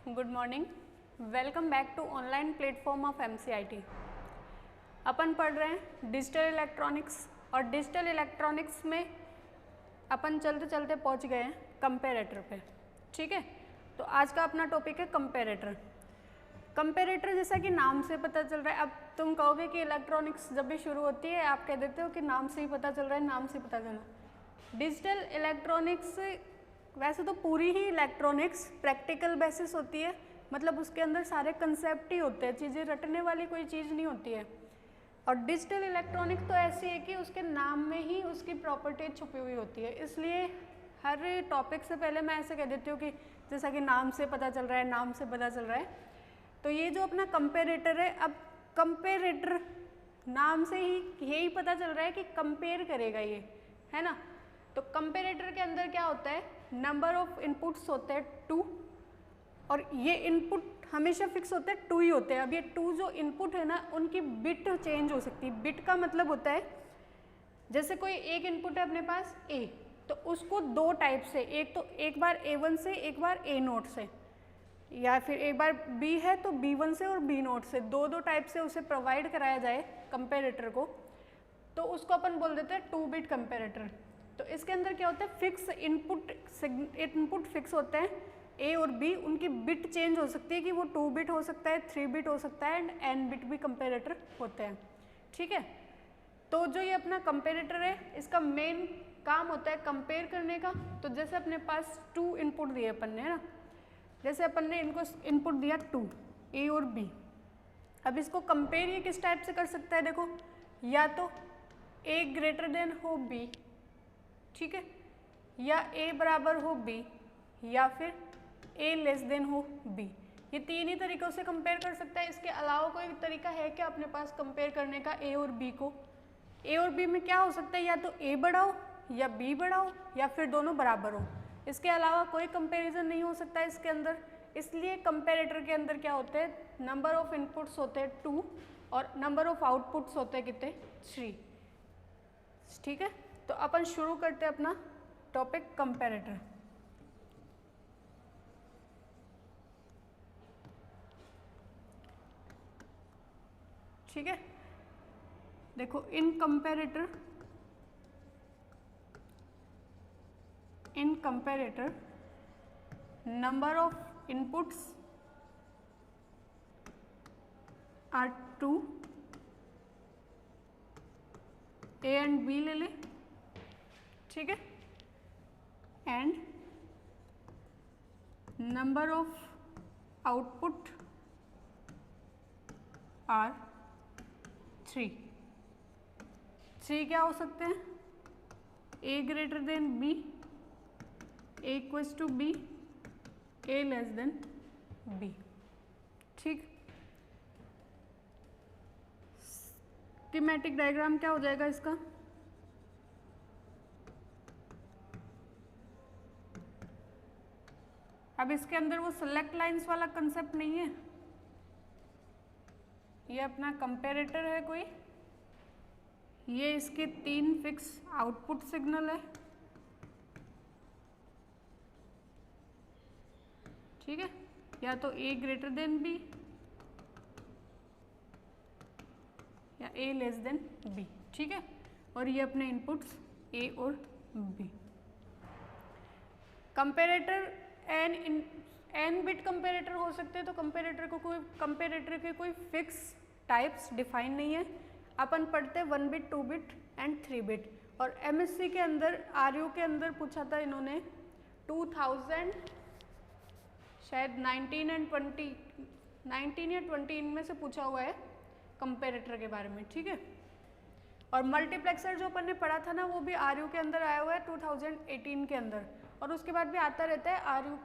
Good morning, welcome back to online platform of MCIT। अपन पढ़ रहे हैं डिजिटल इलेक्ट्रॉनिक्स और डिजिटल इलेक्ट्रॉनिक्स में अपन चलते चलते पहुंच गए हैं कंपेरेटर पे। ठीक है, तो आज का अपना टॉपिक है कंपेरेटर। कंपेरेटर जैसा कि नाम से पता चल रहा है, अब तुम कहोगे कि इलेक्ट्रॉनिक्स जब भी शुरू होती है आप कह देते हो कि नाम से ही पता चल रहा है, नाम से पता चल रहा है। डिजिटल इलेक्ट्रॉनिक्स वैसे तो पूरी ही इलेक्ट्रॉनिक्स प्रैक्टिकल बेसिस होती है, मतलब उसके अंदर सारे कंसेप्ट ही होते हैं, चीज़ें रटने वाली कोई चीज़ नहीं होती है। और डिजिटल इलेक्ट्रॉनिक तो ऐसी है कि उसके नाम में ही उसकी प्रॉपर्टी छुपी हुई होती है, इसलिए हर टॉपिक से पहले मैं ऐसे कह देती हूँ कि जैसा कि नाम से पता चल रहा है, नाम से पता चल रहा है। तो ये जो अपना कंपेरेटर है, अब कंपेरेटर नाम से ही यही पता चल रहा है कि कंपेयर करेगा ये, है ना। तो कंपेरेटर के अंदर क्या होता है, नंबर ऑफ इनपुट्स होते हैं 2, और ये इनपुट हमेशा फिक्स होते हैं 2 ही होते हैं। अब ये 2 जो इनपुट है ना, उनकी बिट चेंज हो सकती है। बिट का मतलब होता है जैसे कोई एक इनपुट है अपने पास A, तो उसको 2 टाइप से, एक तो एक बार A1 से, एक बार A0 से, या फिर एक बार B है तो B1 से और B0 से, दो टाइप से उसे प्रोवाइड कराया जाए कंपेरेटर को, तो उसको अपन बोल देते हैं 2 बिट कंपेरेटर। तो इसके अंदर क्या होता है, फिक्स इनपुट फिक्स होते हैं A और B, उनकी बिट चेंज हो सकती है कि वो 2 बिट हो सकता है, 3 बिट हो सकता है, एंड n बिट भी कंपेरेटर होते हैं। ठीक है, तो जो ये अपना कंपेरेटर है, इसका मेन काम होता है कंपेयर करने का। तो जैसे अपने पास 2 इनपुट दिए अपन ने, है ना, जैसे अपन ने इनको इनपुट दिया 2 A और B। अब इसको कंपेयर ये किस टाइप से कर सकता है, देखो, या तो A ग्रेटर देन हो B, ठीक है, या A बराबर हो B, या फिर A लेस देन हो B। ये 3 ही तरीकों से कंपेयर कर सकता है। इसके अलावा कोई तरीका है क्या अपने पास कंपेयर करने का A और B को? A और B में क्या हो सकता है, या तो A बड़ा हो या B बड़ा हो, या फिर दोनों बराबर हो। इसके अलावा कोई कंपेरिजन नहीं हो सकता है इसके अंदर। इसलिए कंपेरेटर के अंदर क्या होते हैं, नंबर ऑफ इनपुट्स होते हैं 2 और नंबर ऑफ आउटपुट्स होते हैं कितने, 3। ठीक है, तो अपन शुरू करते हैं अपना टॉपिक कंपेरेटर। ठीक है, देखो, in comparator number of inputs are 2, A and B ले ले, ठीक है, and number of output are 3। क्या हो सकते हैं, A greater than B, A equals to B, A less than B। ठीक, स्कीमेटिक डायग्राम क्या हो जाएगा इसका, अब इसके अंदर वो सेलेक्ट लाइंस वाला कंसेप्ट नहीं है, ये अपना कंपेरेटर है कोई, ये इसके 3 फिक्स आउटपुट सिग्नल है, ठीक है, या तो A ग्रेटर देन B या A लेस देन B। ठीक है, और ये अपने इनपुट्स A और B। Comparator n bit comparator हो सकते हैं, तो कंपेरेटर के कोई फिक्स टाइप्स डिफाइन नहीं है। अपन पढ़ते हैं 1 बिट, 2 बिट एंड 3 बिट। और MSc के अंदर RU के अंदर पूछा था इन्होंने 2000 शायद 19 एंड 20, 19 या 20 इनमें से पूछा हुआ है कंपेरेटर के बारे में। ठीक है, और मल्टीप्लेक्सर जो अपन ने पढ़ा था ना, वो भी RU के अंदर आया हुआ है 2018 के अंदर, और उसके बाद भी आता रहता है RU।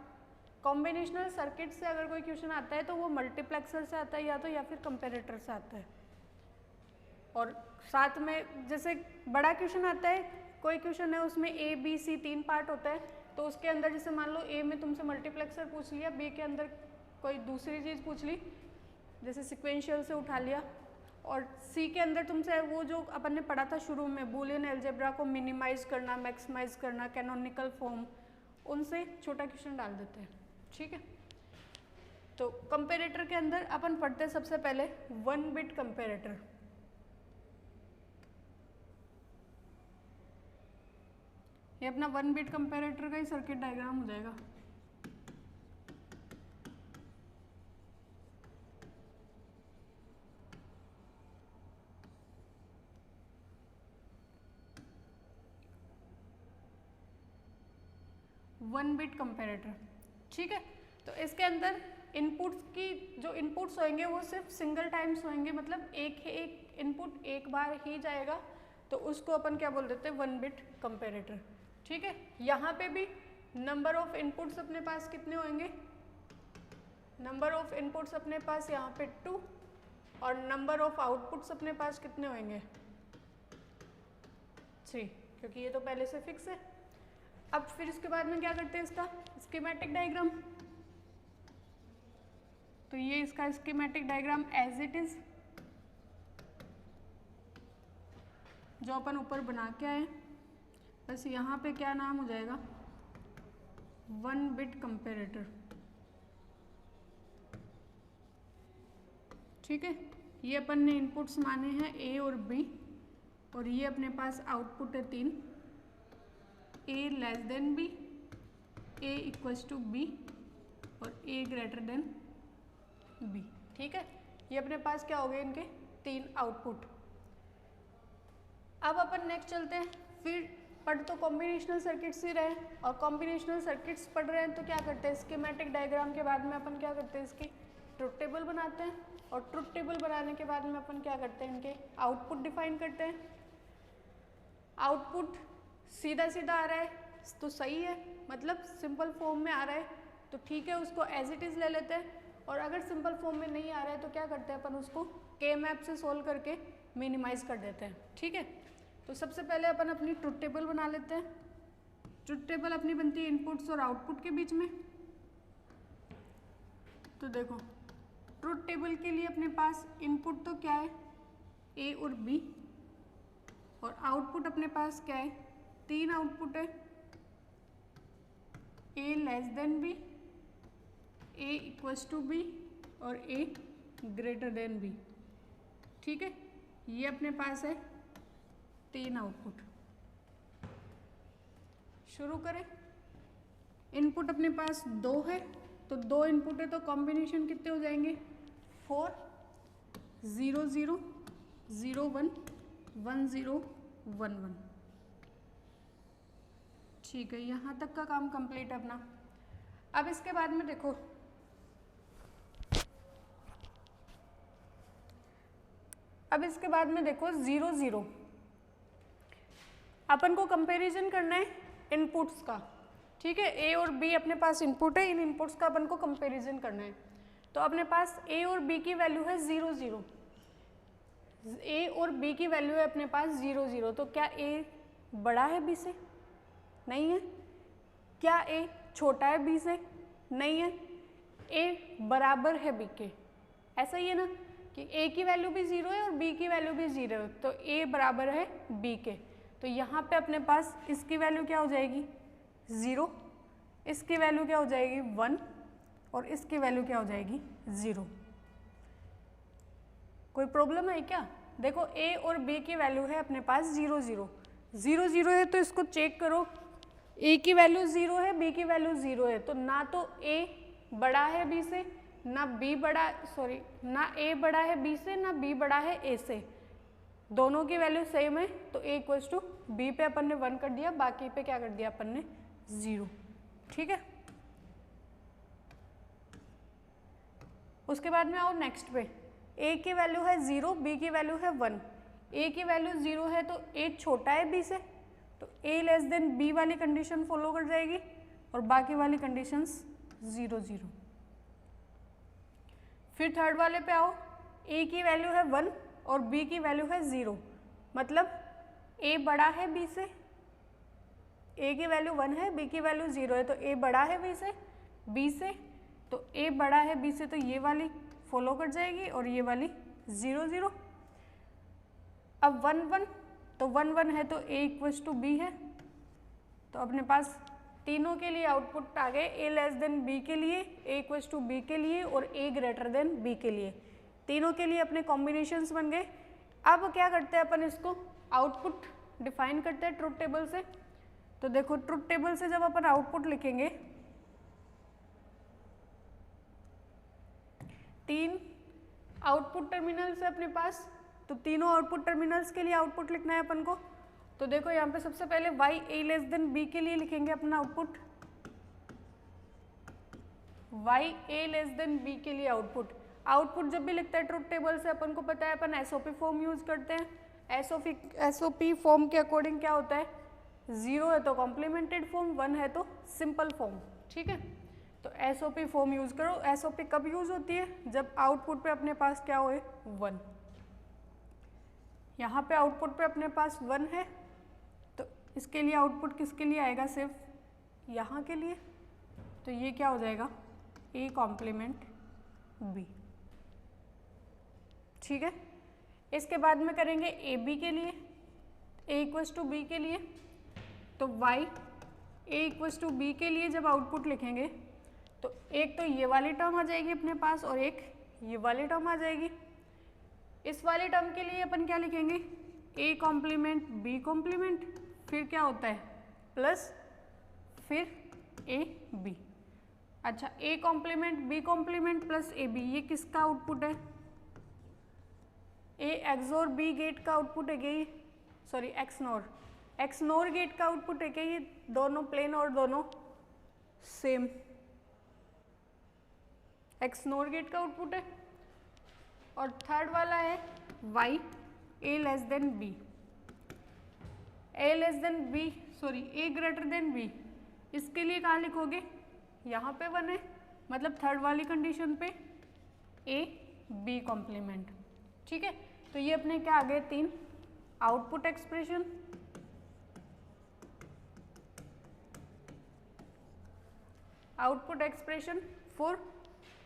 कॉम्बिनेशनल सर्किट से अगर कोई क्वेश्चन आता है तो वो मल्टीप्लेक्सर से आता है या फिर कंपेरेटर से आता है। और साथ में जैसे बड़ा क्वेश्चन आता है, कोई क्वेश्चन है उसमें A B C 3 पार्ट होता है, तो उसके अंदर जैसे मान लो A में तुमसे मल्टीप्लेक्सर पूछ लिया, B के अंदर कोई दूसरी चीज़ पूछ ली, जैसे सिक्वेंशियल से उठा लिया, और C के अंदर तुमसे वो जो अपन ने पढ़ा था शुरू में, बूलियन अलजेब्रा को मिनिमाइज करना, मैक्सिमाइज करना, कैनोनिकल फॉर्म, उनसे छोटा क्वेश्चन डाल देते हैं। ठीक है, तो कंपेरेटर के अंदर अपन पढ़ते हैं सबसे पहले 1 बिट कंपेरेटर। ये अपना 1 बिट कंपेरेटर का ही सर्किट डायग्राम हो जाएगा। वन बिट कंपेरेटर, ठीक है। तो इसके अंदर इनपुट्स की जो इनपुट्स होंगे वो सिर्फ सिंगल टाइम्स होंगे, मतलब एक इनपुट एक बार ही जाएगा, तो उसको अपन क्या बोल देते हैं 1 बिट कंपेरेटर, ठीक है। यहाँ पे भी नंबर ऑफ इनपुट्स अपने पास कितने होंगे, नंबर ऑफ इनपुट्स अपने पास यहाँ पे 2 और नंबर ऑफ आउटपुट्स अपने पास कितने होंगे 3, क्योंकि ये तो पहले से फिक्स है। अब फिर इसके बाद में क्या करते हैं इसका स्कीमेटिक डायग्राम। तो ये इसका schematic diagram as it is जो अपन ऊपर बना के आए, बस यहाँ पे क्या नाम हो जाएगा 1 बिट कंपेरेटर, ठीक है। ये अपन ने इनपुट्स माने हैं ए और बी, और ये अपने पास आउटपुट है 3, A less than B, A equals to B और ए ग्रेटर देन बी, ठीक है। ये अपने पास क्या हो गए इनके 3 आउटपुट। अब अपन नेक्स्ट चलते हैं, फिर पढ़ तो कॉम्बिनेशनल सर्किट्स ही रहे, और कॉम्बिनेशनल सर्किट्स पढ़ रहे हैं तो क्या करते हैं स्कीमेटिक डायग्राम के बाद में अपन क्या करते हैं इसकी ट्रुथ टेबल बनाते हैं, और ट्रुथ टेबल बनाने के बाद में अपन क्या करते हैं इनके आउटपुट डिफाइन करते हैं। आउटपुट सीधा सीधा आ रहा है तो सही है, मतलब सिंपल फॉर्म में आ रहा है तो ठीक है, उसको एज इट इज़ ले लेते हैं, और अगर सिंपल फॉर्म में नहीं आ रहा है तो क्या करते हैं अपन उसको के मैप से सोल्व करके मिनिमाइज कर देते हैं, ठीक है। तो सबसे पहले अपन अपनी ट्रुथ टेबल बना लेते हैं। ट्रुथ टेबल अपनी बनती है इनपुट्स और आउटपुट के बीच में। तो देखो ट्रुथ टेबल के लिए अपने पास इनपुट तो क्या है ए और बी, और आउटपुट अपने पास क्या है 3 आउटपुट है, A less than B, A equals to B और ए ग्रेटर देन बी, ठीक है। ये अपने पास है 3 आउटपुट। शुरू करें। इनपुट अपने पास 2 है, तो 2 इनपुट है तो कॉम्बिनेशन कितने हो जाएंगे 4 0 0 0 1 1 0 1 1, ठीक है। यहाँ तक का काम कंप्लीट है अपना। अब इसके बाद में देखो देखो 0 0 अपन को कंपैरिजन करना है इनपुट्स का, ठीक है। ए और बी अपने पास इनपुट है, इन इनपुट्स का अपन को कंपैरिजन करना है। तो अपने पास ए और बी की वैल्यू है 0 0, ए और बी की वैल्यू है अपने पास 0 0, तो क्या ए बड़ा है बी से? नहीं है। क्या ए छोटा है बी से? नहीं है। ए बराबर है बी के, ऐसा ही है ना कि ए की वैल्यू भी 0 है और बी की वैल्यू भी 0 है, तो ए बराबर है बी के। तो यहाँ पे अपने पास इसकी वैल्यू क्या हो जाएगी 0, इसकी वैल्यू क्या हो जाएगी 1 और इसकी वैल्यू क्या हो जाएगी 0। कोई प्रॉब्लम है क्या? देखो ए और बी की वैल्यू है अपने पास 0 0 0 0 है, तो इसको चेक करो, ए की वैल्यू 0 है, बी की वैल्यू 0 है, तो ना तो ए बड़ा है बी से, ना बी बड़ा ना ए बड़ा है बी से, ना बी बड़ा है ए से, दोनों की वैल्यू सेम है, तो ए इक्वल्स टू बी पे अपन ने 1 कर दिया, बाकी पे क्या कर दिया अपन ने 0, ठीक है। उसके बाद में आओ नेक्स्ट पे, ए की वैल्यू है 0, बी की वैल्यू है 1, ए की वैल्यू 0 है तो ए छोटा है बी से, तो ए लेस देन बी वाली कंडीशन फॉलो कर जाएगी और बाकी वाली कंडीशंस 0 0। फिर थर्ड वाले पे आओ, ए की वैल्यू है 1 और बी की वैल्यू है 0, मतलब ए बड़ा है बी से, ए की वैल्यू 1 है, बी की वैल्यू 0 है, तो ए बड़ा है बी से, तो ए बड़ा है बी से, तो ये वाली फॉलो कर जाएगी और ये वाली 0 0। अब 1 1, तो 1 1 है तो ए इक्वल्स टू बी है, तो अपने पास तीनों के लिए आउटपुट आ गए ए लेस देन बी के लिए, ए इक्वल्स टू बी के लिए और ए ग्रेटर देन बी के लिए। तीनों के लिए अपने कॉम्बिनेशंस बन गए। अब क्या करते हैं अपन, इसको आउटपुट डिफाइन करते हैं ट्रुथ टेबल से। तो देखो ट्रुथ टेबल से जब अपन आउटपुट लिखेंगे, 3 आउटपुट टर्मिनल्स है अपने पास, तो तीनों आउटपुट टर्मिनल्स के लिए आउटपुट लिखना है अपन को। तो देखो यहाँ पे सबसे पहले y a less than b के लिए लिखेंगे अपना output, y a less than b के लिए आउटपुट। आउटपुट जब भी लिखता है ट्रुथ टेबल से अपन को पता है अपन एसओपी फॉर्म यूज करते हैं। एसओपी फॉर्म के अकॉर्डिंग क्या होता है, 0 है तो कॉम्प्लीमेंटेड फॉर्म, 1 है तो सिंपल फॉर्म, ठीक है। तो एसओपी फॉर्म यूज करो। एसओपी कब यूज होती है, जब आउटपुट पे अपने पास क्या होए, 1। यहाँ पे आउटपुट पे अपने पास 1 है, तो इसके लिए आउटपुट किसके लिए आएगा, सिर्फ यहाँ के लिए। तो ये क्या हो जाएगा, ए कॉम्प्लीमेंट बी, ठीक है। इसके बाद में करेंगे ए बी के लिए, ए इक्वल्स टू बी के लिए। तो Y A equals to B के लिए जब आउटपुट लिखेंगे, तो एक तो ये वाली टर्म आ जाएगी अपने पास और एक ये वाली टर्म आ जाएगी। इस वाले टर्म के लिए अपन क्या लिखेंगे, ए कॉम्प्लीमेंट बी कॉम्प्लीमेंट, फिर क्या होता है प्लस, फिर ए बी। अच्छा, A complement B complement plus A B, ये किसका आउटपुट है, ए एक्सोर बी गेट का आउटपुट है क्या ये, सॉरी एक्स नोर गेट का आउटपुट है क्या ये, दोनों प्लेन और दोनों सेम, एक्स नोर गेट का आउटपुट है। और थर्ड वाला है y a less than B, a less than B sorry a greater than b, इसके लिए कहाँ लिखोगे, यहाँ पे 1 है, मतलब थर्ड वाली कंडीशन पे a b कॉम्प्लीमेंट, ठीक है। तो ये अपने क्या आ गए, 3 output expression. Output expression for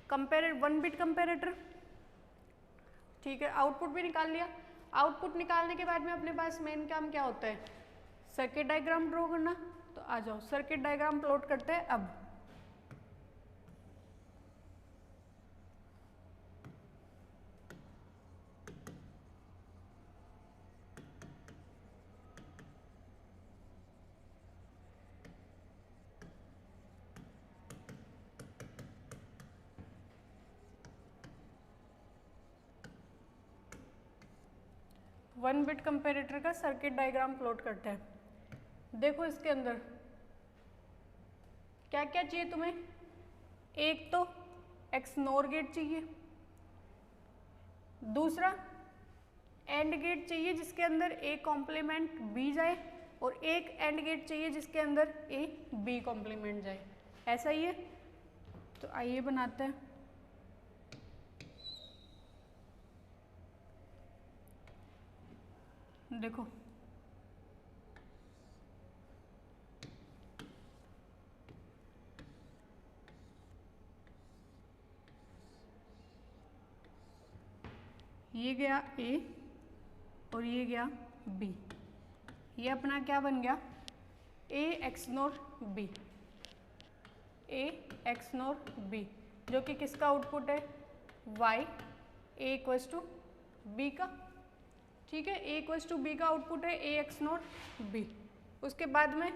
comparator 1 bit comparator, ठीक है। आउटपुट भी निकाल लिया। आउटपुट निकालने के बाद में अपने पास मेन काम क्या होता है, सर्किट डायग्राम ड्रॉ करना। तो आ जाओ सर्किट डायग्राम प्लॉट करते हैं। अब वन बिट कंपेरेटर का सर्किट डायग्राम प्लॉट करते हैं। देखो इसके अंदर क्या क्या चाहिए तुम्हें, एक तो एक्स नोर गेट चाहिए, दूसरा एंड गेट चाहिए जिसके अंदर ए कॉम्प्लीमेंट बी जाए, और एक एंड गेट चाहिए जिसके अंदर ए बी कॉम्प्लीमेंट जाए, ऐसा ही है। तो आइए बनाते हैं। देखो ये गया ए और ये गया बी, ये अपना क्या बन गया, A XNOR B, A XNOR B, जो कि किसका आउटपुट है, Y A equals to B का, ठीक है। ए इक्वल्स टू बी का आउटपुट है ए एक्स नोट बी। उसके बाद में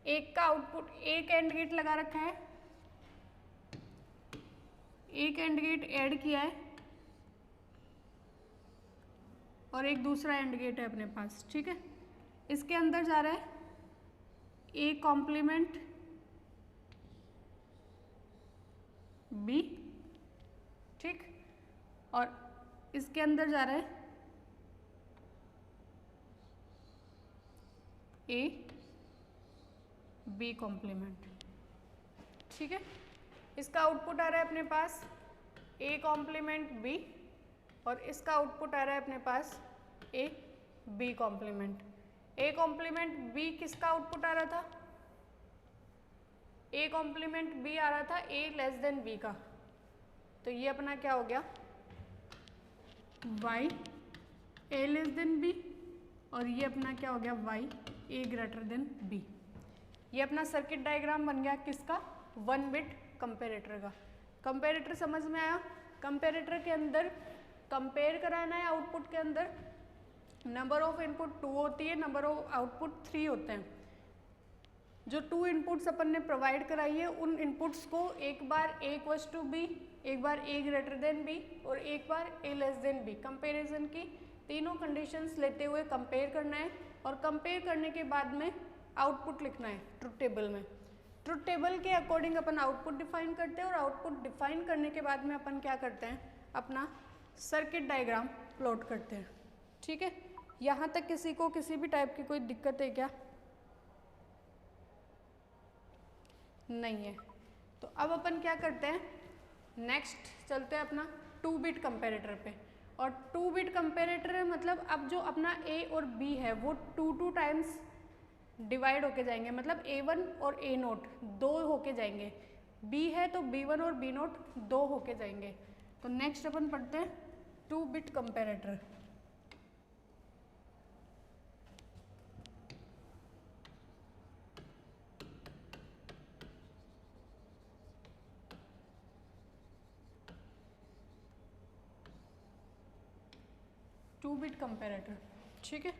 एक का आउटपुट, एक एंड गेट लगा रखा है, एक एंड गेट ऐड किया है और एक दूसरा एंड गेट है अपने पास, ठीक है। इसके अंदर जा रहा है ए कॉम्प्लीमेंट बी, ठीक, और इसके अंदर जा रहा है ए बी कॉम्प्लीमेंट, ठीक है। इसका आउटपुट आ रहा है अपने पास ए कॉम्प्लीमेंट बी और इसका आउटपुट आ रहा है अपने पास A B complement. A complement B किसका आउटपुट आ रहा था, ए कॉम्प्लीमेंट बी आ रहा था ए लेस देन बी का, तो ये अपना क्या हो गया, वाई ए लेस देन बी, और ये अपना क्या हो गया, वाई ए ग्रेटर देन बी। ये अपना सर्किट डायग्राम बन गया किसका, 1 बिट कंपेरेटर का। कंपेरेटर समझ में आया। कंपेरेटर के अंदर कंपेयर कराना है, आउटपुट के अंदर नंबर ऑफ इनपुट 2 होती है, नंबर ऑफ आउटपुट 3 होते हैं। जो 2 इनपुट्स अपन ने प्रोवाइड कराई है उन इनपुट्स को एक बार a इक्वल्स टू बी, एक बार a ग्रेटर देन b और एक बार a less than b, comparison की तीनों कंडीशंस लेते हुए कंपेयर करना है और कंपेयर करने के बाद में आउटपुट लिखना है ट्रुथ टेबल में। ट्रुथ टेबल के अकॉर्डिंग अपन आउटपुट डिफाइन करते हैं और आउटपुट डिफाइन करने के बाद में अपन क्या करते हैं, अपना सर्किट डायग्राम प्लॉट करते हैं। ठीक है, यहाँ तक किसी को किसी भी टाइप की कोई दिक्कत है क्या? नहीं है। तो अब अपन क्या करते हैं, नेक्स्ट चलते हैं अपना 2 बिट कंपेरेटर पे। और 2 बिट कंपेरेटर है मतलब अब जो अपना a और b है वो 2 टाइम्स डिवाइड होके जाएंगे, मतलब a1 और a0 2 होके जाएंगे, b है तो b1 और b0 2 होके जाएंगे। तो नेक्स्ट अपन पढ़ते हैं 2 bit comparator. Two bit comparator, ठीक है।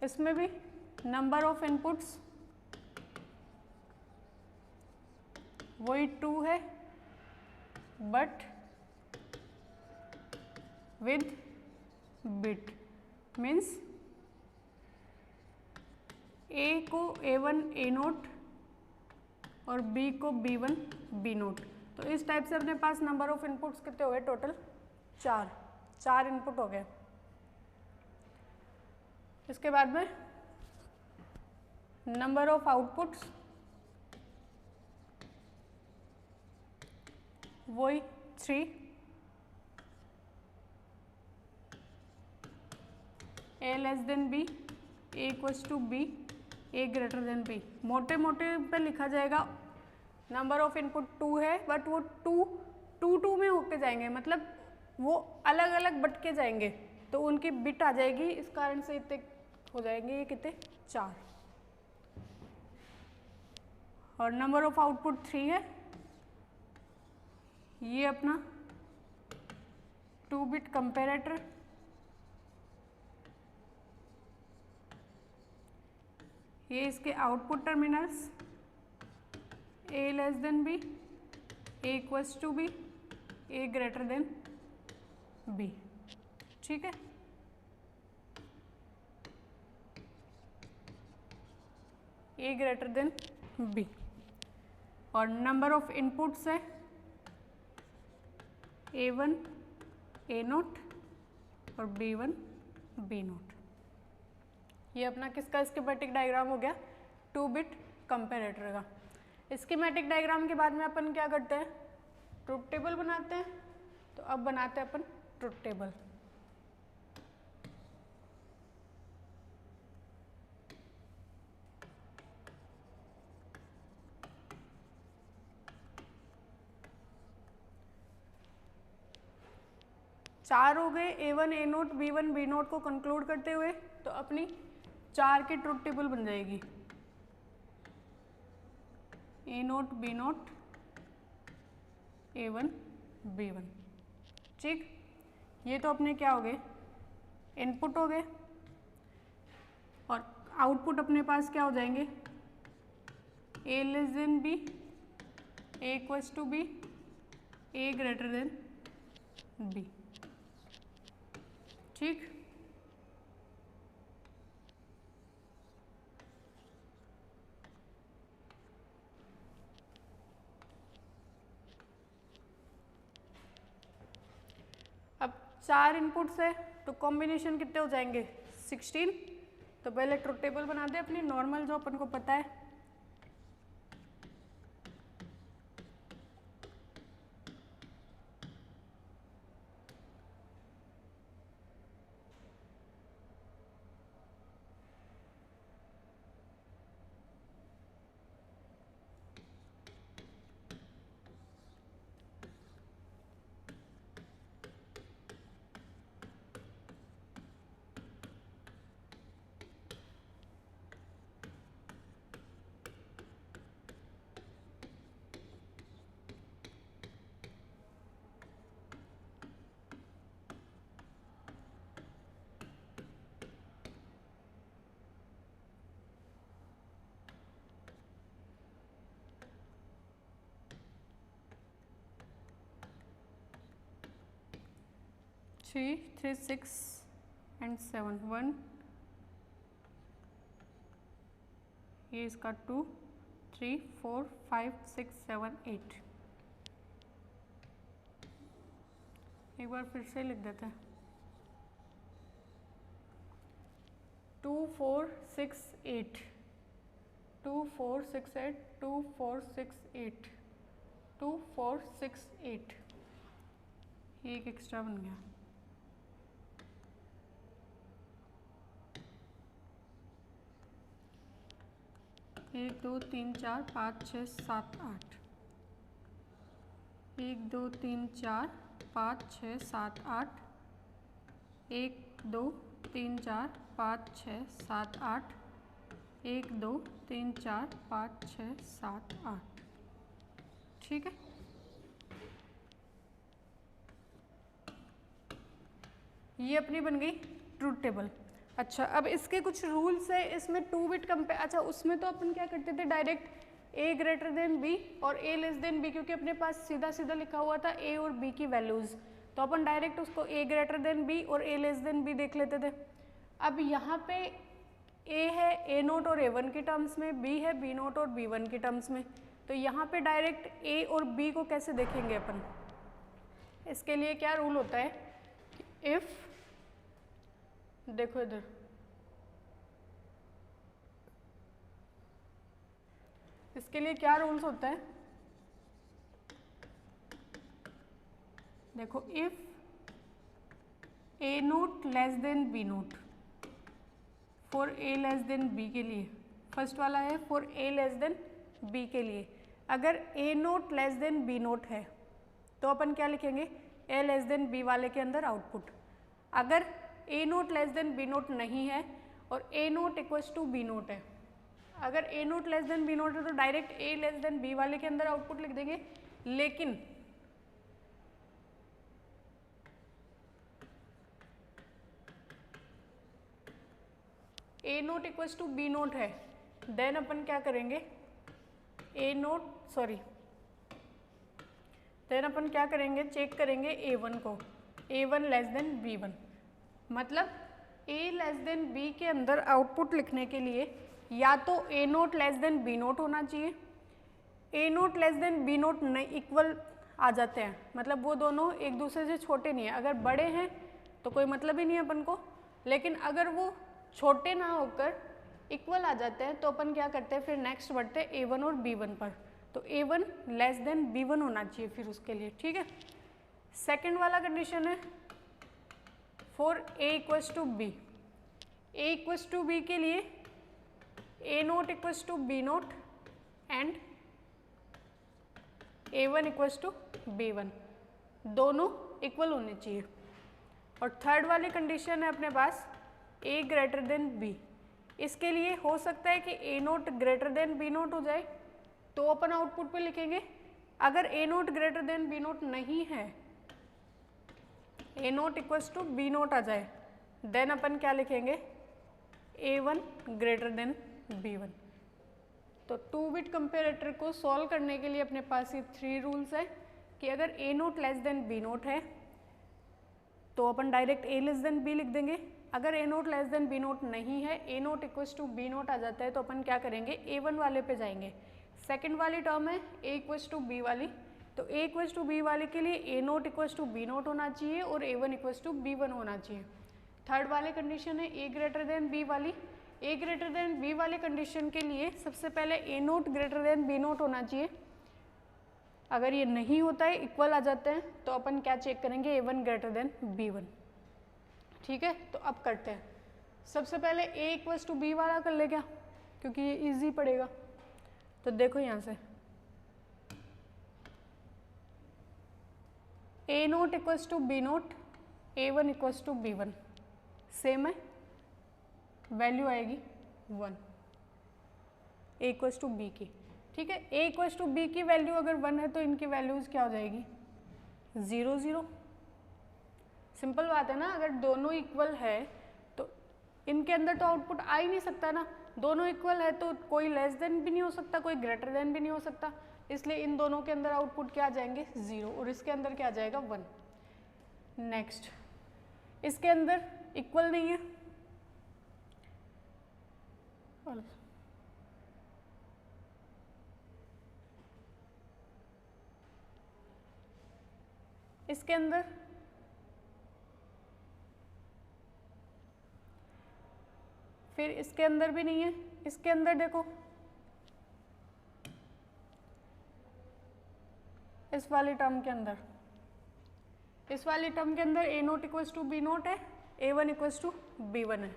इसमें भी नंबर ऑफ इनपुट्स वही 2 है but with bit, means a को a1 a0 और b को b1 b0। तो इस टाइप से अपने पास नंबर ऑफ इनपुट्स कितने हो गए, टोटल 4 इनपुट हो गए। इसके बाद में नंबर ऑफ आउटपुट्स वही 3, a less than b, a equals to b, a greater than b। मोटे मोटे पे लिखा जाएगा नंबर ऑफ इनपुट 2 है बट वो 2 में होके जाएंगे, मतलब वो अलग अलग बट के जाएंगे तो उनकी बिट आ जाएगी, इस कारण से इतने हो जाएंगे, ये कितने 4। और नंबर ऑफ आउटपुट 3 है, ये अपना 2 बिट कंपेरेटर। ये इसके output terminals a less than b, a equals to b, a greater than b, ठीक है। a greater than b। और नंबर ऑफ इनपुट्स है a1 a0 और b1 b0। ये अपना किसका स्कीमेटिक डायग्राम हो गया, 2 बिट कंपेरेटर का। स्कीमेटिक डायग्राम के बाद में अपन क्या करते हैं, ट्रुथ टेबल बनाते हैं। तो अब बनाते हैं अपन ट्रुथ टेबल। चार हो गए, a1 a0 b1 b0 को कंक्लूड करते हुए, तो अपनी 4 की ट्रुथ टेबल बन जाएगी, a0 b0 a1 b1, ठीक। ये तो अपने क्या हो गए, इनपुट हो गए। और आउटपुट अपने पास क्या हो जाएंगे, a less than b, a equals to b, a greater than b, ठीक। अब 4 इनपुट्स है तो कॉम्बिनेशन कितने हो जाएंगे, 16। तो पहले ट्रुथ टेबल बना दे अपनी नॉर्मल जो अपन को पता है। 3, 3, 6 and 7, 1, ये इसका 2, 3, 4, 5, 6, 7, 8। एक बार फिर से लिख देते हैं 2, 4, 6, 8, 2, 4, 6, 8, 2, 4, 6, 8, 2, 4, 6, 8। ये एक एक्स्ट्रा बन गया। एक, दो, तीन, चार, 5, 6, 7, 8। 1, 2, 3, 4, 5, 6, 7, 8। 1, 2, 3, 4, 5, 6, 7, 8। 1, 2, 3, 4, 5, 6, 7, 8। ठीक है, ये अपनी बन गई ट्रूथ टेबल। अच्छा, अब इसके कुछ रूल्स है इसमें 2 बिट कंपेयर। अच्छा, उसमें तो अपन क्या करते थे direct a greater than b और a लेस देन b, क्योंकि अपने पास सीधा सीधा लिखा हुआ था a और b की वैल्यूज़, तो अपन डायरेक्ट उसको a ग्रेटर देन b और a लेस देन b देख लेते थे। अब यहाँ पे a है a नोट और a1 की टर्म्स में, b है b नोट और b1 की टर्म्स में, तो यहाँ पे डायरेक्ट a और b को कैसे देखेंगे अपन? इसके लिए क्या रूल होता है कि इफ़, देखो इधर, इसके लिए क्या रूल्स होता है, देखो if A note less than B not, for A less than B के लिए, फर्स्ट वाला है for A less than B के लिए, अगर A note less than B note है तो अपन क्या लिखेंगे, ए लेस देन बी वाले के अंदर आउटपुट। अगर A note less than B not नहीं है और A note equals to B note है, अगर A note less than B note है तो direct A less than B वाले के अंदर आउटपुट लिख देंगे। लेकिन A note equals to B note है, देन अपन क्या करेंगे, ए नोट सॉरी देन अपन क्या करेंगे, चेक करेंगे A1 को, A1 लेस देन B1, मतलब A लेस देन B के अंदर आउटपुट लिखने के लिए या तो A nought less than B not होना चाहिए, A nought less than B note नहीं इक्वल आ जाते हैं, मतलब वो दोनों एक दूसरे से छोटे नहीं है, अगर बड़े हैं तो कोई मतलब ही नहीं है अपन को, लेकिन अगर वो छोटे ना होकर इक्वल आ जाते हैं तो अपन क्या करते हैं, फिर नेक्स्ट बढ़ते हैं A1 और B1 पर, तो A1 लेस देन B1 होना चाहिए फिर उसके लिए। ठीक है, सेकेंड वाला कंडीशन है for A equals to B, A equals to B के लिए A note equals to B not and A1 equals to B1, दोनों इक्वल होने चाहिए। और थर्ड वाली कंडीशन है अपने पास A ग्रेटर देन B, इसके लिए हो सकता है कि A not greater than B not हो जाए तो अपन आउटपुट पे लिखेंगे, अगर A not greater than B note नहीं है, A note equals to B note आ जाए, देन अपन क्या लिखेंगे, A1 ग्रेटर देन B1। तो 2 बिट कंपेरेटर को सॉल्व करने के लिए अपने पास ये 3 रूल्स है कि अगर A nought less than B nought है तो अपन direct A less than B लिख देंगे, अगर A nought less than B note नहीं है, A note equals to B note आ जाता है तो अपन क्या करेंगे, A1 वाले पे जाएंगे। सेकंड वाली टर्म है A इक्वल्स टू B वाली, तो A इक्वल्स टू B वाले के लिए A note equals to B not होना चाहिए और A1 इक्वल्स टू B1 होना चाहिए। थर्ड वाले कंडीशन है A ग्रेटर देन B वाली, A ग्रेटर देन B वाले कंडीशन के लिए सबसे पहले A not greater than B not होना चाहिए, अगर ये नहीं होता है इक्वल आ जाते हैं तो अपन क्या चेक करेंगे, A1 ग्रेटर देन B1। ठीक है, तो अब करते हैं, सबसे पहले A इक्वल्स टू B वाला कर ले क्या, क्योंकि ये इजी पड़ेगा। तो देखो यहाँ से A note equals to B not, A1 equals to B1, same है, वैल्यू आएगी 1 A इक्वल्स टू B की। ठीक है, A इक्वल्स टू B की वैल्यू अगर 1 है तो इनकी वैल्यूज़ क्या हो जाएगी, 0 0। सिंपल बात है ना, अगर दोनों इक्वल है तो इनके अंदर तो आउटपुट आ ही नहीं सकता ना, दोनों इक्वल है तो कोई लेस देन भी नहीं हो सकता, कोई ग्रेटर देन भी नहीं हो सकता, इसलिए इन दोनों के अंदर आउटपुट क्या आ जाएंगे, 0, और इसके अंदर क्या आ जाएगा, 1। नेक्स्ट इसके अंदर इक्वल नहीं है, इसके अंदर फिर इसके अंदर भी नहीं है। इसके अंदर देखो इस वाली टर्म के अंदर, इस वाली टर्म के अंदर A note equals to B note है, A one equals to B one है,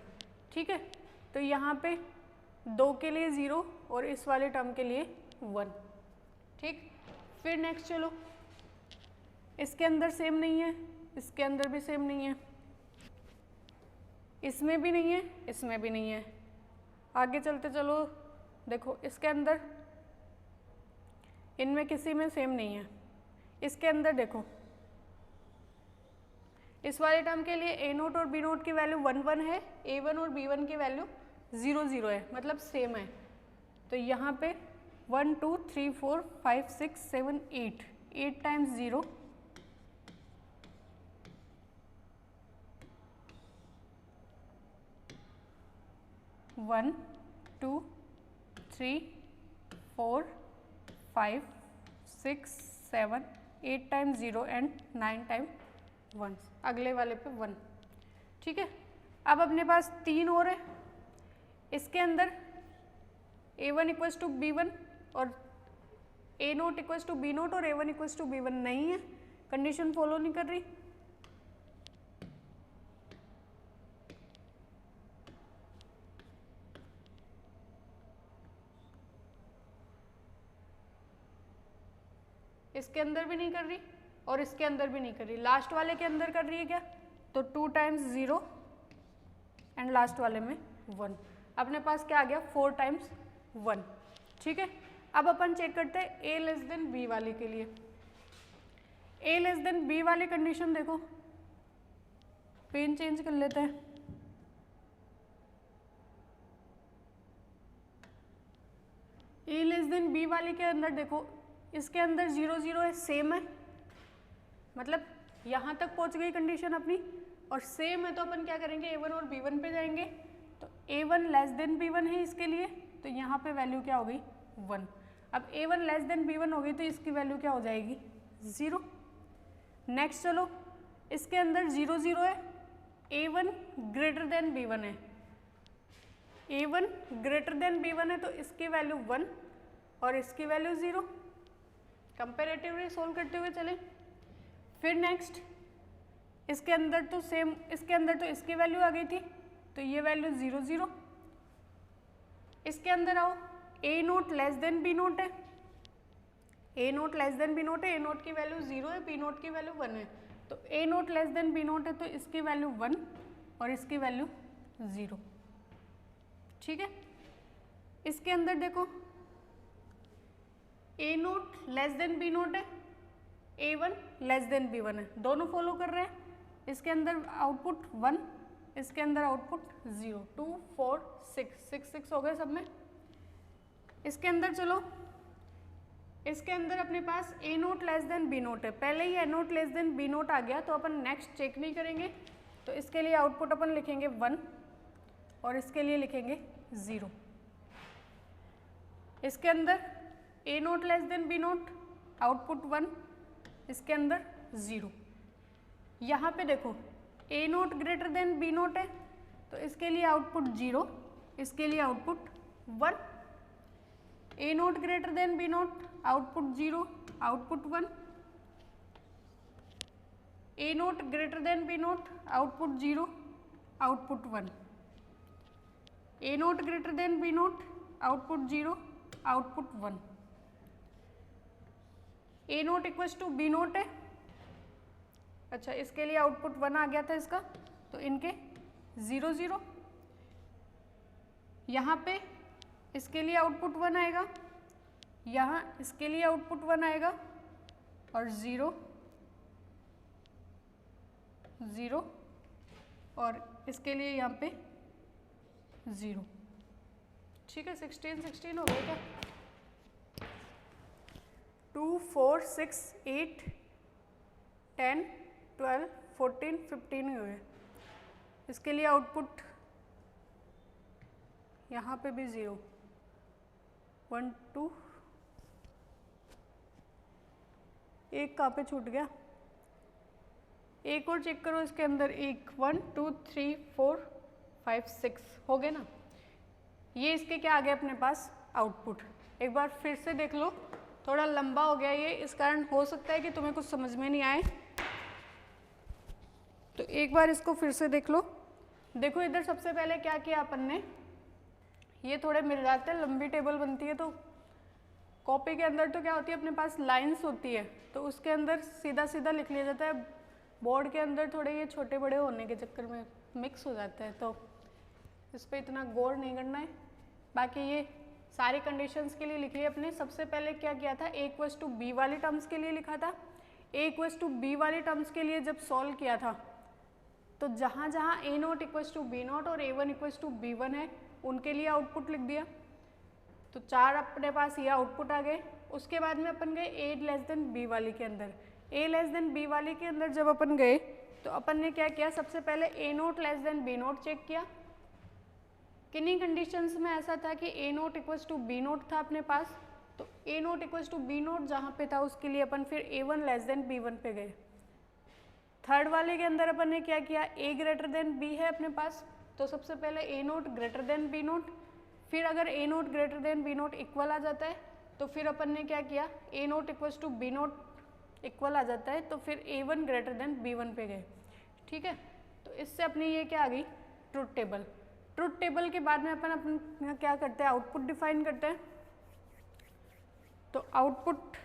ठीक है। तो यहाँ पे 2 के लिए 0 और इस वाले टर्म के लिए 1, ठीक। फिर नेक्स्ट चलो, इसके अंदर सेम नहीं है, इसके अंदर भी सेम नहीं है, इसमें भी नहीं है, इसमें भी नहीं है। आगे चलते चलो, देखो इसके अंदर इनमें किसी में सेम नहीं है। इसके अंदर देखो इस वाले टर्म के लिए ए नोट और बी नोट की वैल्यू 1 1 है, ए वन और बी वन की वैल्यू 0 0 है, मतलब सेम है। तो यहाँ पे 1 2 3 4 5 6 7 8, 8 टाइम्स 0 1 2 3 4 5 6 7 8 टाइम्स 0 एंड 9 टाइम 1, अगले वाले पे 1, ठीक है। अब अपने पास 3 और है। इसके अंदर A one equals to B one और A note equals to B nought और A one equals to B one नहीं है, कंडीशन फॉलो नहीं कर रही। इसके अंदर भी नहीं कर रही और इसके अंदर भी नहीं कर रही, लास्ट वाले के अंदर कर रही है क्या? तो 2 टाइम्स 0 एंड लास्ट वाले में 1, अपने पास क्या आ गया 4 टाइम्स 1, ठीक है। अब अपन चेक करते हैं ए लेस देन बी वाले के लिए। ए लेस देन बी वाली कंडीशन देखो, पेन चेंज कर लेते हैं। ए लेस देन बी वाले के अंदर देखो, इसके अंदर 0 0 है, सेम है, मतलब यहाँ तक पहुँच गई कंडीशन अपनी, और सेम है तो अपन क्या करेंगे a1 और b1 पे जाएंगे। तो a1 लेस देन b1 है इसके लिए, तो यहाँ पे वैल्यू क्या हो गई 1। अब a1 लेस देन b1 हो गई तो इसकी वैल्यू क्या हो जाएगी 0। नेक्स्ट चलो, इसके अंदर 0 0 है, a1 ग्रेटर देन b1 है, a1 ग्रेटर देन b1 है तो इसकी वैल्यू 1 और इसकी वैल्यू 0। कंपेरेटिवली सोल्व करते हुए चले। फिर नेक्स्ट, इसके अंदर तो सेम, इसके अंदर तो इसकी वैल्यू आ गई थी तो ये वैल्यू 0 0। इसके अंदर आओ, A note less than B note है, A note less than B note है, ए नोट की वैल्यू 0 है, बी नोट की वैल्यू 1 है, तो A note less than B note है तो इसकी वैल्यू 1 और इसकी वैल्यू 0, ठीक है। इसके अंदर देखो, A note less than B note है, a1 लेस देन b1 है, दोनों फॉलो कर रहे हैं। इसके अंदर आउटपुट 1, इसके अंदर आउटपुट 0, 2 4 6 6 हो गए सब में। इसके अंदर चलो, इसके अंदर अपने पास A note less than B note है, पहले ही A note less than B nought आ गया तो अपन नेक्स्ट चेक नहीं करेंगे, तो इसके लिए आउटपुट अपन लिखेंगे 1 और इसके लिए लिखेंगे 0। इसके अंदर A note less than B nought, output 1, इसके अंदर 0। यहाँ पे देखो A nought greater than B note है तो इसके लिए आउटपुट 0, इसके लिए output 1। A nought greater than B nought, output 0, output 1। A nought greater than B nought, output 0, output 1। A nought greater than B nought, output 0, output 1। A note equals to B note है, अच्छा इसके लिए output 1 आ गया था इसका, तो इनके 0 0। यहाँ पे इसके लिए आउटपुट 1 आएगा, यहाँ इसके लिए आउटपुट 1 आएगा और 0 0 और इसके लिए यहाँ पे 0, ठीक है। 16 16 हो गया क्या? 2 4 6 8 10 12 14 15 हुए, इसके लिए आउटपुट यहाँ पे भी 0, 1 2, एक कहाँ पे छूट गया, एक और चेक करो इसके अंदर, 1 2 3 4 5 6 हो गए ना। ये इसके क्या आ गए अपने पास आउटपुट। एक बार फिर से देख लो, थोड़ा लंबा हो गया ये, इस कारण हो सकता है कि तुम्हें कुछ समझ में नहीं आए, तो एक बार इसको फिर से देख लो। देखो इधर सबसे पहले क्या किया अपन ने, ये थोड़े मिल जाते हैं, लंबी टेबल बनती है, तो कॉपी के अंदर तो क्या होती है अपने पास लाइंस होती है, तो उसके अंदर सीधा सीधा लिख लिया जाता है। बोर्ड के अंदर थोड़े ये छोटे बड़े होने के चक्कर में मिक्स हो जाता है, तो इस पर इतना गौर नहीं करना है। बाकी ये सारी कंडीशंस के लिए लिख लिया अपने। सबसे पहले क्या किया था, a=b वाली टर्म्स के लिए लिखा था। a=b वाली टर्म्स के लिए जब सॉल्व किया था, तो जहाँ जहाँ a0=b0 और a1=b1 है, उनके लिए आउटपुट लिख दिया, तो 4 अपने पास ये आउटपुट आ गए। उसके बाद में अपन गए a<b वाली के अंदर। a<b वाली के अंदर जब अपन गए, तो अपन ने क्या किया, सबसे पहले a0b0 चेक किया। किन्हीं कंडीशंस में ऐसा था कि a0=b0 था अपने पास, तो a0=b0 जहाँ पे था उसके लिए अपन फिर a1b1 पे गए। थर्ड वाले के अंदर अपन ने क्या किया, a है अपने पास, तो सबसे पहले a0 b0, फिर अगर a0 b0 इक्वल आ जाता है, तो फिर अपन ने क्या किया, a0b0 इक्वल आ जाता है, तो फिर a1 b1 पे गए। ठीक है, तो इससे अपनी ये क्या आ गई, ट्रुथ टेबल। ट्रुथ टेबल के बाद में अपन क्या करते हैं, आउटपुट डिफाइन करते हैं। तो आउटपुट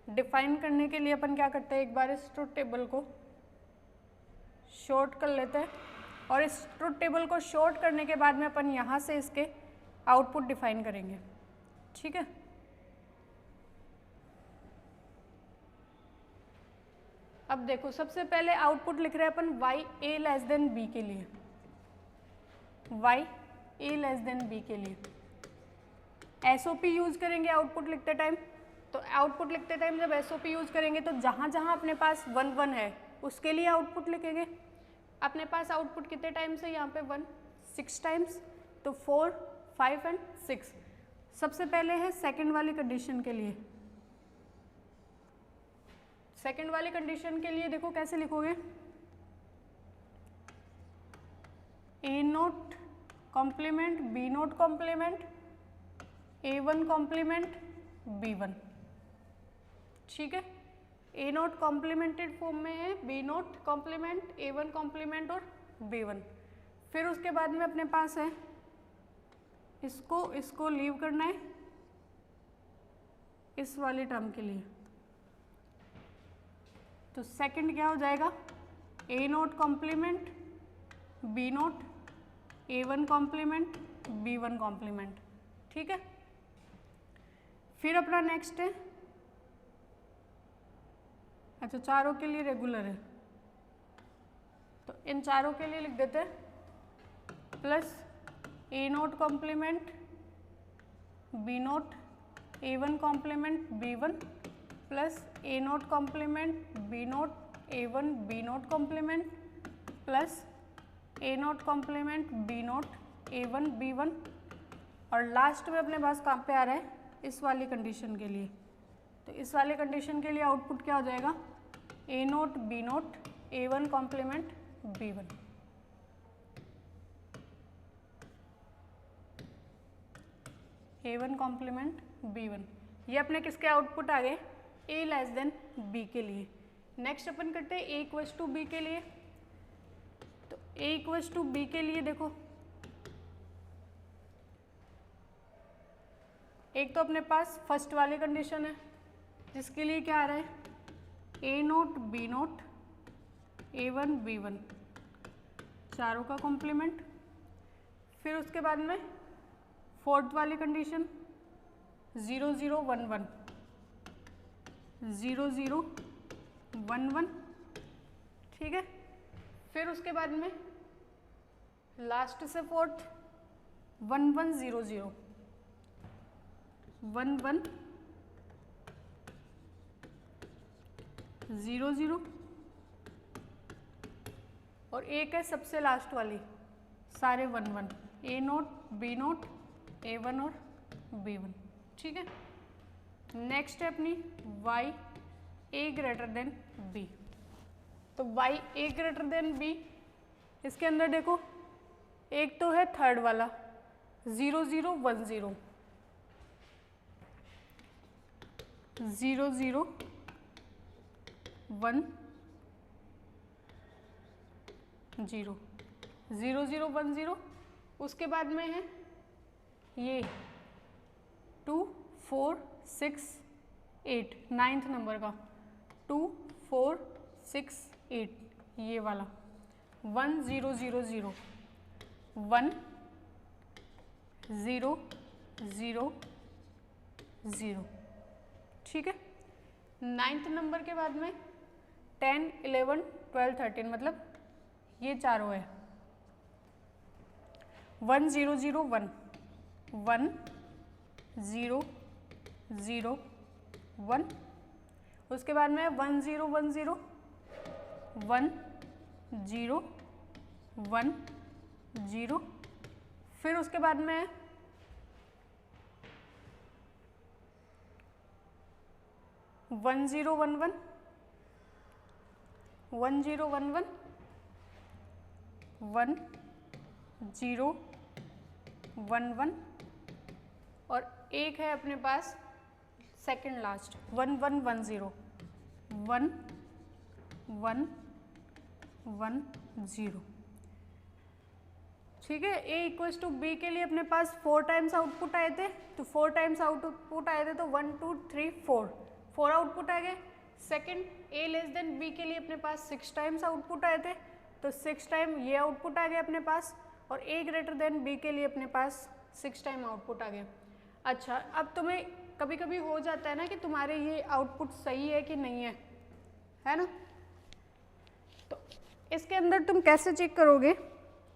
डिफाइन करने के लिए अपन क्या करते हैं, एक बार इस ट्रुथ टेबल को शॉर्ट कर लेते हैं, और इस ट्रुथ टेबल को शॉर्ट करने के बाद में अपन यहाँ से इसके आउटपुट डिफाइन करेंगे। ठीक है, अब देखो सबसे पहले आउटपुट लिख रहे हैं अपन y a<b के लिए, y a<b के लिए SOP यूज करेंगे आउटपुट लिखते टाइम। तो आउटपुट लिखते टाइम जब SOP यूज करेंगे, तो जहाँ जहाँ अपने पास 1 1 है उसके लिए आउटपुट लिखेंगे। अपने पास आउटपुट कितने टाइम्स है यहाँ पे, 1 6 टाइम्स, तो 4 5 एंड 6। सबसे पहले है सेकंड वाली कंडीशन के लिए। सेकंड वाली कंडीशन के लिए देखो कैसे लिखोगे, a0 complement b0 complement a1 complement b1। ठीक है, a0 कॉम्प्लीमेंटेड फॉर्म में है, b0 कॉम्प्लीमेंट a1 कॉम्प्लीमेंट और b1। फिर उसके बाद में अपने पास है, इसको लीव करना है इस वाली टर्म के लिए। तो सेकंड क्या हो जाएगा, a0 complement b0 a1 complement b1 complement. ठीक है, फिर अपना नेक्स्ट है, अच्छा चारों के लिए रेगुलर है, तो इन चारों के लिए लिख देते हैं plus a0 complement b0 a1 complement b1 plus a0 complement b0 a1 b0 complement plus a0 complement b0 a1 b1, और लास्ट में अपने पास कहाँ पे आ रहा है, इस वाली कंडीशन के लिए। तो इस वाले कंडीशन के लिए आउटपुट क्या हो जाएगा, a0 b0 a1 complement b1। a1 complement b1, ये अपने किसके आउटपुट आ गए, a<b के लिए। नेक्स्ट अपन करते हैं a=b के लिए। तो a=b के लिए देखो, एक तो अपने पास फर्स्ट वाली कंडीशन है जिसके लिए क्या आ रहा है, a0 b0 a1 b1 चारों का कॉम्प्लीमेंट। फिर उसके बाद में फोर्थ वाली कंडीशन 0 0 1 1 0 0 1 1। ठीक है, फिर उसके बाद में लास्ट से फोर्थ 1 1 0 0 1 1 0 0 और एक है सबसे लास्ट वाली, सारे 1 1, A0 B0 A1 और B1, ठीक है। नेक्स्ट है अपनी y a greater than b। तो y a greater than b, इसके अंदर देखो एक तो है थर्ड वाला 0 0 1 0 0 0 1 0 0 0 1 0। उसके बाद में है ये 2 4 6 8, 9th नंबर का 2 4 6 8, ये वाला 1 0 0 0 1 0 0 0, ठीक है। 9th नंबर के बाद में 10 11 12 13, मतलब ये चारों है 1 0 0 1 1 0 0 1। उसके बाद में 1 0 1 0 1 0 1 0। फिर उसके बाद में 1 0 1 1 1 0 1 1 1 0 1 1। और एक है अपने पास सेकंड लास्ट 1 1 1 0 1 1 1 0, ठीक है। A इक्वल्स टू B के लिए अपने पास 4 टाइम्स आउटपुट आए थे, तो 4 टाइम्स आउटपुट आए थे तो 1 2 3 4 आउटपुट आ गए। Second A less than B के लिए अपने पास 6 टाइम्स आउटपुट आए थे, तो 6 टाइम ये आउटपुट आ गया अपने पास। और A ग्रेटर देन B के लिए अपने पास 6 टाइम आउटपुट आ गया। अच्छा, अब तुम्हें कभी कभी हो जाता है ना कि तुम्हारे ये आउटपुट सही है कि नहीं है ना। तो इसके अंदर तुम कैसे चेक करोगे,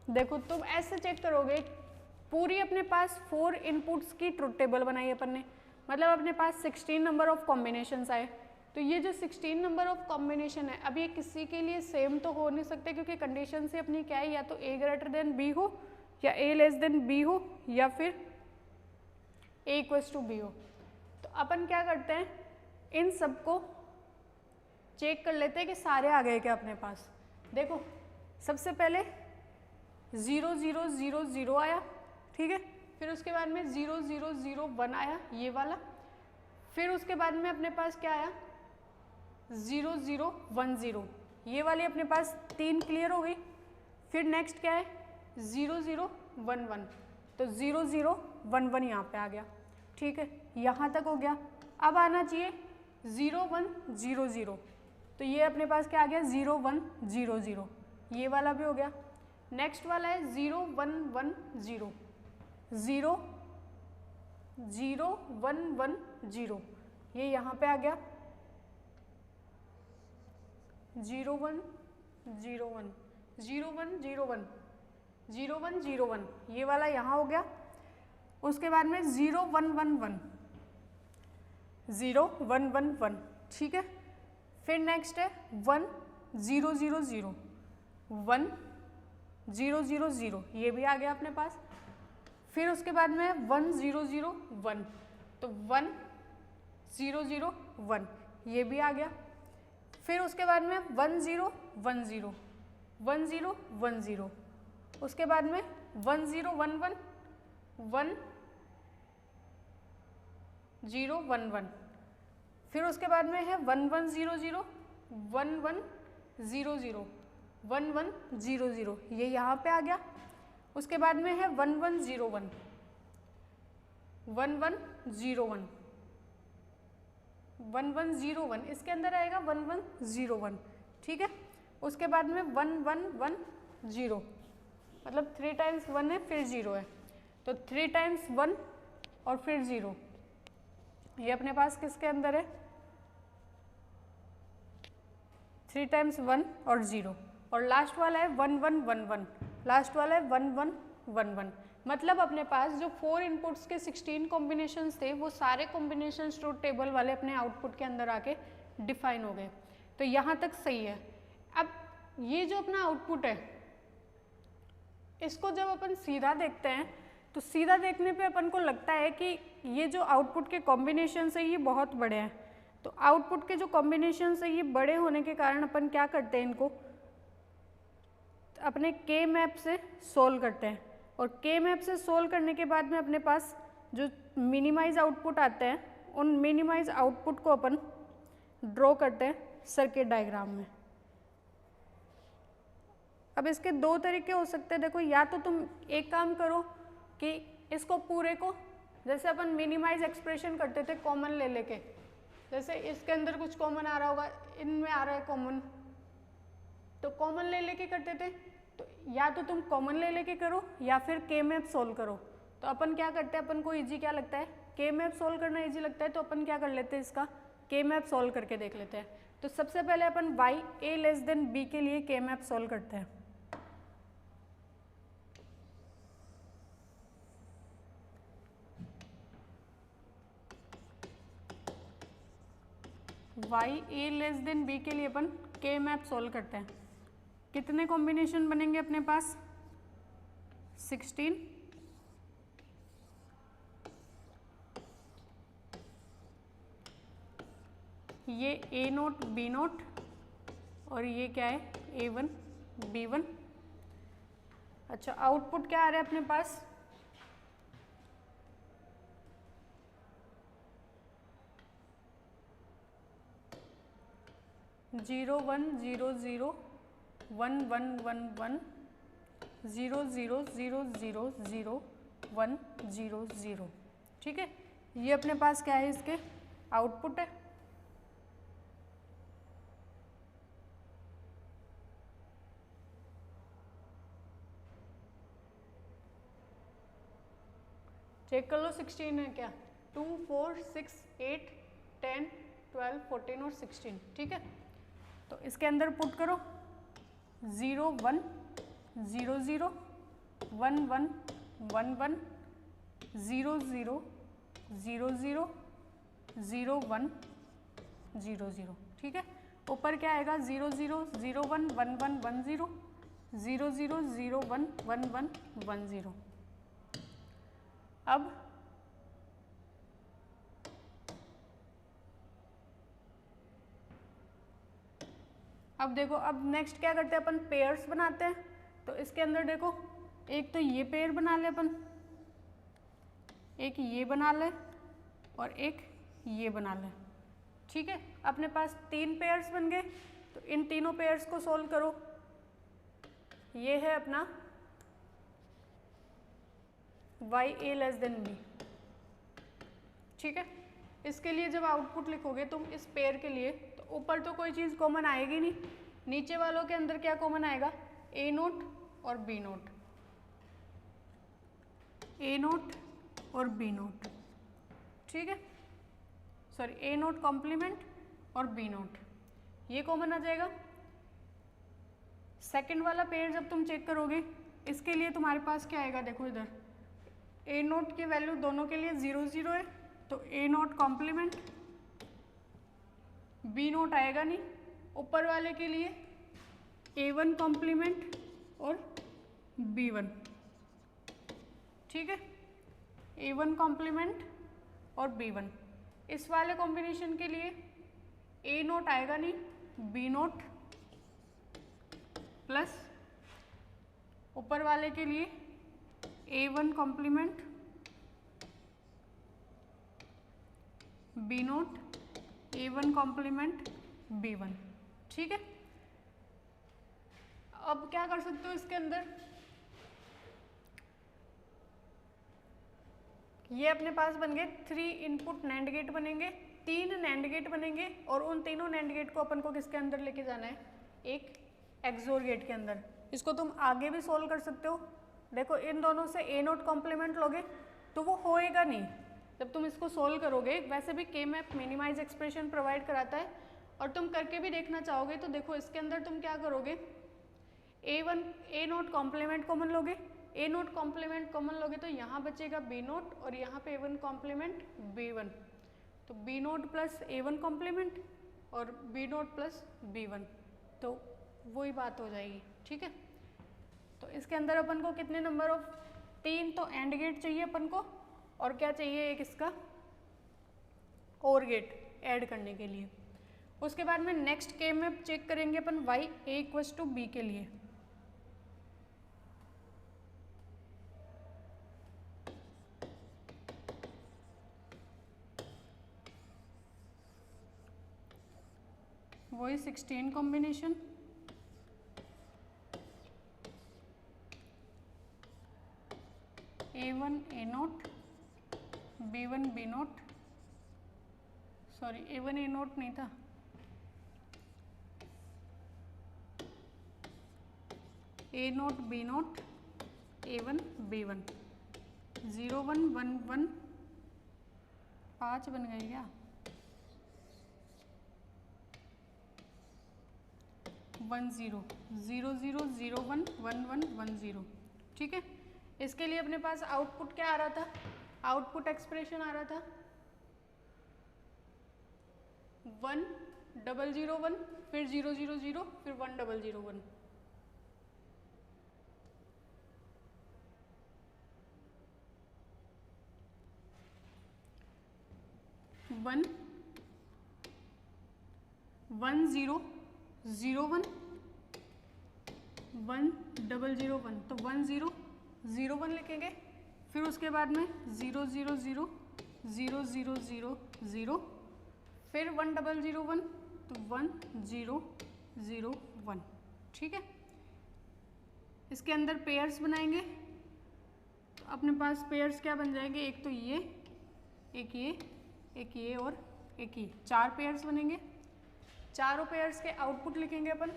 देखो तुम ऐसे चेक करोगे, पूरी अपने पास 4 इनपुट्स की ट्रुथ टेबल बनाई अपन ने, मतलब अपने पास 16 नंबर ऑफ कॉम्बिनेशंस आए। तो ये जो 16 नंबर ऑफ कॉम्बिनेशन है, अब ये किसी के लिए सेम तो हो नहीं सकते, क्योंकि कंडीशन से अपनी क्या है, या तो A ग्रेटर देन B हो, या A लेस देन B हो, या फिर A इक्वल्स टू B हो। तो अपन क्या करते हैं, इन सबको चेक कर लेते हैं कि सारे आ गए क्या अपने पास। देखो सबसे पहले 0 0 0 0 आया, ठीक है। फिर उसके बाद में 0 0 0 1 आया, ये वाला। फिर उसके बाद में अपने पास क्या आया, 0 0 1 0, ये वाली अपने पास 3 क्लियर हो गई। फिर नेक्स्ट क्या है, 0 0 1 1, तो 0 0 1 1 यहाँ पे आ गया, ठीक है, यहाँ तक हो गया। अब आना चाहिए 0 1 0 0, तो ये अपने पास क्या आ गया, 0 1 0 0, ये वाला भी हो गया। नेक्स्ट वाला है 0 1 1 0 0 0 1 1 0, ये यहाँ पे आ गया 0 1 0 1 0 1 0 1 0 1 0 1, ये वाला यहाँ हो गया। उसके बाद में 0 1 1 1 0 1 1 1, ठीक है। फिर नेक्स्ट है 1 0 0 0 1 0 0 0, ये भी आ गया अपने पास। फिर उसके बाद में 1 0 0 1, तो 1 0 0 1, ये भी आ गया। फिर उसके बाद में 1 0 1 0 1 0 1 0, उसके बाद में 1 0 1 1 1 0 1 1। फिर उसके बाद में है 1 1 0 0 1 1 0 0 1 1 0 0, ये यहाँ पे आ गया। उसके बाद में है 1 1 0 1 1 1 0 1 1 1 0 1, इसके अंदर आएगा 1 1 0 1, ठीक है। उसके बाद में 1 1 1 0, मतलब 3 टाइम्स 1 है फिर 0 है, तो 3 टाइम्स 1 और फिर 0, ये अपने पास किसके अंदर है, 3 टाइम्स 1 और 0। और लास्ट वाला है 1 1 1 1, लास्ट वाला है 1 1 1 1, मतलब अपने पास जो 4 इनपुट्स के 16 कॉम्बिनेशंस थे, वो सारे कॉम्बिनेशंस ट्रुथ टेबल वाले अपने आउटपुट के अंदर आके डिफाइन हो गए। तो यहाँ तक सही है। अब ये जो अपना आउटपुट है इसको जब अपन सीधा देखते हैं तो सीधा देखने पे अपन को लगता है कि ये जो आउटपुट के कॉम्बिनेशन है ये बहुत बड़े हैं। तो आउटपुट के जो कॉम्बिनेशन है ये बड़े होने के कारण अपन क्या करते हैं, इनको अपने के मैप से सोल्व करते हैं और के मैप से सोल्व करने के बाद में अपने पास जो मिनिमाइज आउटपुट आते हैं उन मिनिमाइज आउटपुट को अपन ड्रॉ करते हैं सर्किट डायग्राम में। अब इसके दो तरीके हो सकते हैं। देखो, या तो तुम एक काम करो कि इसको पूरे को, जैसे अपन मिनिमाइज एक्सप्रेशन करते थे कॉमन ले लेके, जैसे इसके अंदर कुछ कॉमन आ रहा होगा, इनमें आ रहा है कॉमन, तो कॉमन ले लेके करते थे। तो या तो तुम कॉमन ले लेके करो या फिर के मैप सोल्व करो। तो अपन क्या करते हैं, अपन को इजी क्या लगता है, के मैप सोल्व करना इजी लगता है, तो अपन क्या कर लेते हैं, इसका के मैप सोल्व करके देख लेते हैं। तो सबसे पहले अपन y a less than b के लिए के मैप सोल्व करते हैं। y a less than b के लिए अपन के मैप सोल्व करते हैं। कितने कॉम्बिनेशन बनेंगे अपने पास, 16, ये a नोट b नोट और ये क्या है a1 b1। अच्छा, आउटपुट क्या आ रहा है अपने पास, zero one zero zero one one one one zero zero zero zero zero one zero zero. ठीक है, ये अपने पास क्या है, इसके आउटपुट है। चेक कर लो, 16 है क्या, 2 4 6 8 10 12 14 और 16। ठीक है, तो इसके अंदर पुट करो 0 1 0 0 1 1 1 1 0 0 0 0 0 1 0 0। ठीक है, ऊपर क्या आएगा, 0 0 0 1 1 1 1 0 0 0 0 1 1 1 1 0। अब देखो, अब नेक्स्ट क्या करते हैं अपन, पेयर्स बनाते हैं। तो इसके अंदर देखो, एक तो ये पेयर बना ले अपन, एक ये बना ले और एक ये बना ले। ठीक है, अपने पास 3 पेयर्स बन गए। तो इन तीनों पेयर्स को सोल्व करो। ये है अपना y a less than b। ठीक है, इसके लिए जब आउटपुट लिखोगे तुम इस पेयर के लिए, तो ऊपर तो कोई चीज़ कॉमन आएगी नहीं, नीचे वालों के अंदर क्या कॉमन आएगा, a नोट और b नोट, a नोट और b नोट। ठीक है, सॉरी, a नोट कॉम्प्लीमेंट और b नोट, ये कॉमन आ जाएगा। सेकंड वाला पेयर जब तुम चेक करोगे, इसके लिए तुम्हारे पास क्या आएगा, देखो इधर a नोट की वैल्यू दोनों के लिए 0 0 है, तो a not complement, b not आएगा नहीं। ऊपर वाले के लिए a1 कॉम्प्लीमेंट और b1। ठीक है, a1 कॉम्प्लीमेंट और b1। इस वाले कॉम्बिनेशन के लिए a नोट आएगा नहीं, b नोट प्लस ऊपर वाले के लिए a1 complement b not a1 complement b1। ठीक है, अब क्या कर सकते हो इसके अंदर, ये अपने पास बन गए 3 इनपुट नैंड गेट बनेंगे, 3 नैंड गेट बनेंगे और उन तीनों नैंड गेट को अपन को किसके अंदर लेके जाना है, एक एक्सोर गेट के अंदर। इसको तुम आगे भी सोल्व कर सकते हो। देखो, इन दोनों से a नोट कॉम्प्लीमेंट लोगे तो वो होएगा नहीं जब तुम इसको सोल्व करोगे। वैसे भी के मैप मिनिमाइज एक्सप्रेशन प्रोवाइड कराता है और तुम करके भी देखना चाहोगे तो देखो, इसके अंदर तुम क्या करोगे, a नोट कॉम्प्लीमेंट कॉमन लोगे, a नोट कॉम्प्लीमेंट कॉमन लोगे तो यहाँ बचेगा b नोट और यहाँ पे a1 कॉम्प्लीमेंट b1। तो b not plus a1 complement और b नोट प्लस b1। तो वही बात हो जाएगी, ठीक है। तो इसके अंदर अपन को कितने नंबर ऑफ 3 तो एंड गेट चाहिए अपन को, और क्या चाहिए एक इसका और गेट ऐड करने के लिए। उसके बाद में नेक्स्ट के में चेक करेंगे अपन y a = b के लिए। वही 16 combination a1 a0 b1 b0, sorry a1 a0 नहीं था, a0 b0 a1 b1, 0 1 1 1 5 बन गए क्या, 1 0 0 0 0 1 1 1 1 0, ठीक है। इसके लिए अपने पास आउटपुट क्या आ रहा था, आउटपुट एक्सप्रेशन आ रहा था 1 0 0 1, फिर 0 0 0, फिर 1 0 0 1। 1 1 0 0 1 1 0 0 1, तो 1 0 0 1 लिखेंगे। फिर उसके बाद में 0 0 0 0 0 0 0, फिर 1 0 0 1, तो 1 0 0 1, ठीक है। इसके अंदर पेयर्स बनाएंगे, तो अपने पास पेयर्स क्या बन जाएंगे, एक तो ये, एक ये, एक ये और एक ये, 4 पेयर्स बनेंगे। चारों पेयर्स के आउटपुट लिखेंगे अपन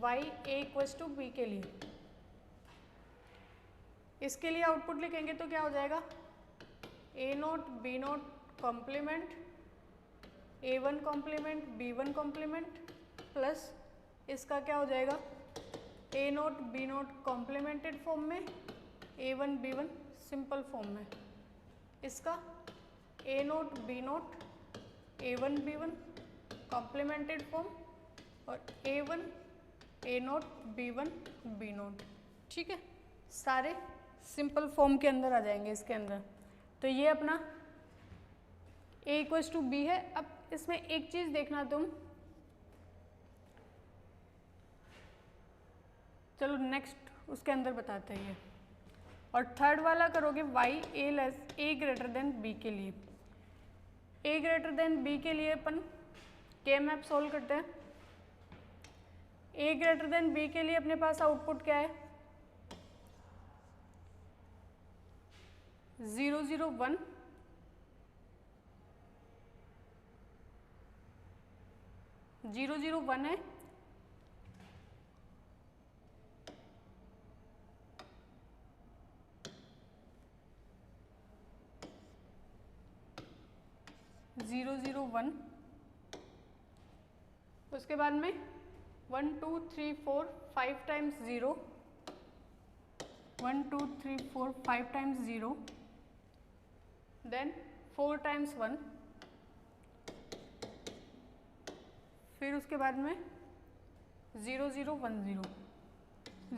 y a = b के लिए। इसके लिए आउटपुट लिखेंगे तो क्या हो जाएगा, a0 b0 complement a1 complement b1 complement plus इसका क्या हो जाएगा a0 b0 कॉम्प्लीमेंटेड फॉर्म में a1 b1 सिंपल फॉर्म में, इसका a0 b0 a1 b1 complimented form और a1 a0 b1 b0, ठीक है। सारे सिंपल फॉर्म के अंदर आ जाएंगे इसके अंदर। तो ये अपना a = b है। अब इसमें एक चीज़ देखना तुम, चलो नेक्स्ट उसके अंदर बताते हैं ये, और थर्ड वाला करोगे y a < b के लिए। a < b के लिए अपन के मैप सोल्व करते हैं। a < b के लिए अपने पास आउटपुट क्या है, 0 0 1 0 0 1 है, ज़ीरो 0 1, उसके बाद में 1 2 3 4 5 टाइम्स 0, 1 2 3 4 5 टाइम्स 0, देन 4 टाइम्स 1, फिर उसके बाद में 0 0 1 0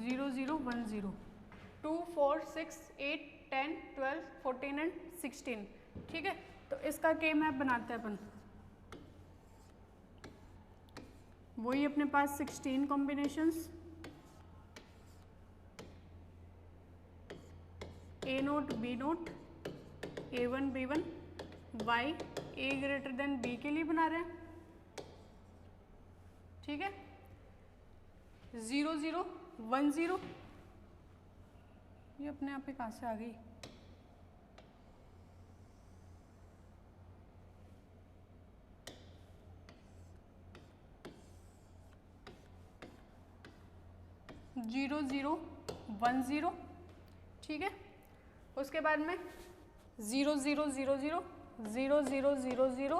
0 0 1 0, 2 4 6 8 10 12 14 एंड 16, ठीक है। तो इसका के मैप बनाते हैं अपन, वही अपने पास 16 combinations a0 b0 a1 b1 y a < b के लिए बना रहे हैं, ठीक है। 0 0 1 0, ये अपने आप ही कहाँ से आ गई, ज़ीरो 0 1 0, ठीक है। उसके बाद में 0 0 0 0 0 0 0 0,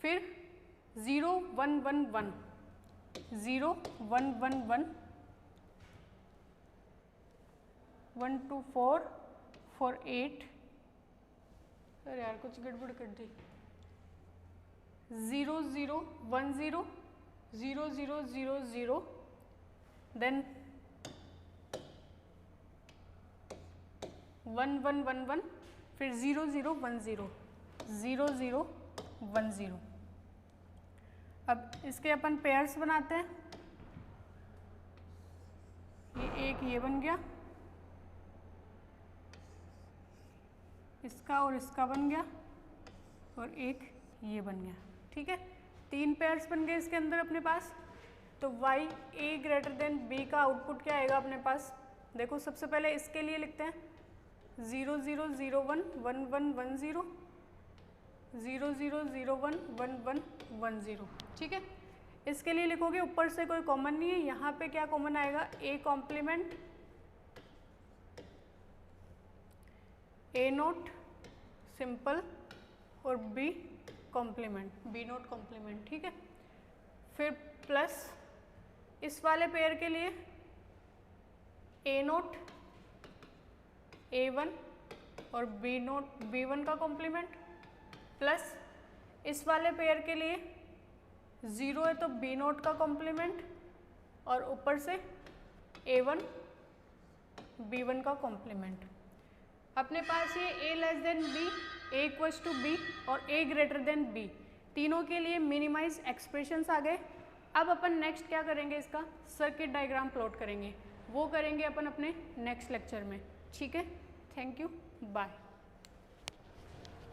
फिर 0 1 1 1 0 1 1 1 1 2 4 4 8, अरे यार कुछ गड़बड़ कर दी, 0 0 1 0 0 0 0 0, देन 1 1 1 1, फिर 0 0 1 0, 0 0 1 0। अब इसके अपन पेयर्स बनाते हैं। ये एक ये बन गया, इसका और इसका बन गया, और एक ये बन गया। ठीक है, 3 पेयर्स बन गए इसके अंदर अपने पास। तो y a greater than b का आउटपुट क्या आएगा अपने पास? देखो सबसे पहले इसके लिए लिखते हैं 0 0 0 1 1 1 1 0, 0 0 0 1 1 1 1 0। ठीक है, इसके लिए लिखोगे, ऊपर से कोई कॉमन नहीं है, यहाँ पे क्या कॉमन आएगा? a complement, a not simple और b complement, b not complement. ठीक है, फिर प्लस इस वाले पेयर के लिए a नोट a1 और b नोट b1 का कॉम्प्लीमेंट, प्लस इस वाले पेयर के लिए 0 है तो b नोट का कॉम्प्लीमेंट, और ऊपर से a1 b1 का कॉम्प्लीमेंट। अपने पास ये a less than b, a equals to b और a ग्रेटर देन b, तीनों के लिए मिनिमाइज एक्सप्रेशंस आ गए। अब अपन नेक्स्ट क्या करेंगे? इसका सर्किट डायग्राम प्लॉट करेंगे, वो करेंगे अपन अपने नेक्स्ट लेक्चर में। ठीक है, थैंक यू, बाय।